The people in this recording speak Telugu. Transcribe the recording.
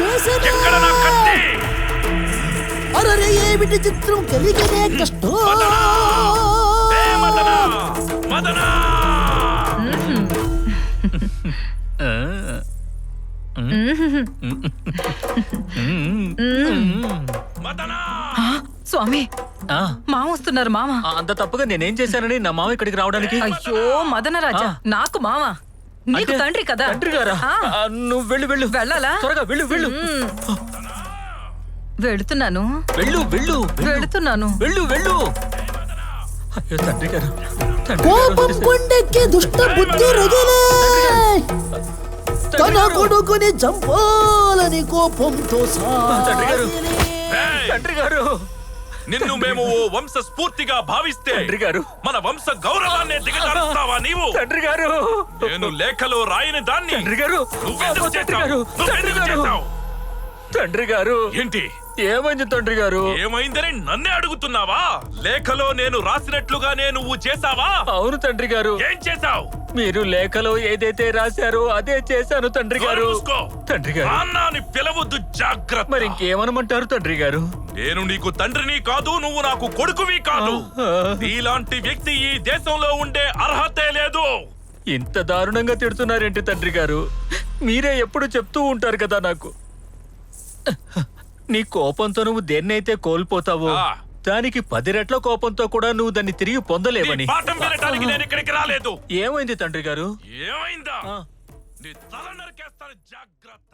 చేసేది. ఎక్కడ నా కత్తి? అరే ఏమిటి చిత్రం కలిగినే కష్టం. ఏ మదనా, మదనా! మదనా! స్వామి మామ వస్తున్నారు. మామ అంత తప్పుగా నేనేం చేశానని నా మామ ఇక్కడికి రావడానికి? అయ్యో మదనరాజా, నాకు మామ, నీకు తండ్రి కదా. తండ్రి గారా? నువ్వు వెళ్ళు వెళ్ళు. వెళ్ళాలా? త్వరగా వెళ్ళు వెళ్ళు. వెళుతున్నాను వెళ్ళు వెళ్ళు వెళుతున్నాను. వెళ్ళు వెళ్ళు. అయ్యో తండ్రి గారు, కోపం కొండెక్కి దుష్ట బుద్ధి రగిలే. తన కొడుకుని చంపాలని కోపంతో తండ్రి గారు, నిన్ను మేము ఓ వంశ స్ఫూర్తిగా భావిస్తే తండ్రి గారు, మన వంశ గౌరవాన్ని దిగజారుస్తావా నీవు? తండ్రి గారు, నేను లేఖలో రాయని దాన్ని తండ్రి గారు, నువ్వెందుకు తండ్రి గారు, చేశావు? తండ్రి గారు, చేశావు? తండ్రి గారు, ఏంటి ఏమైంది తండ్రి గారు? ఏమైందని నన్నే అడుగుతున్నావా? లేఖలో నేను రాసినట్లుగా నువ్వు చేసావా? అవును తండ్రి గారు. ఏం చేశావు? మీరు లేఖలో ఏదైతే రాశారో అదే చేశాను తండ్రి గారు. తండ్రి గారు, అన్నాని పిలవద్దు, జాగ్రత్త. మరి ఇంకేమనమంటారు తండ్రి గారు? నేను నీకు తండ్రిని కాదు, నువ్వు నాకు కొడుకువి కాదు. నీలాంటి వ్యక్తి ఈ దేశంలో ఉండే అర్హతే లేదు. ఇంత దారుణంగా తిడుతున్నారేంటి తండ్రి గారు? మీరే ఎప్పుడు చెప్తూ ఉంటారు కదా నాకు, నీ కోపంతో నువ్వు దేన్నైతే కోల్పోతావో దానికి 10 రెట్ల కోపంతో కూడా నువ్వు దాన్ని తిరిగి పొందలేవని. పాఠం వినటానికి నేను ఇక్కడికి రాలేదు. ఏమైంది తండ్రి గారు? ఏమైందా? నీ తల నరికేస్తాను, జాగ్రత్త.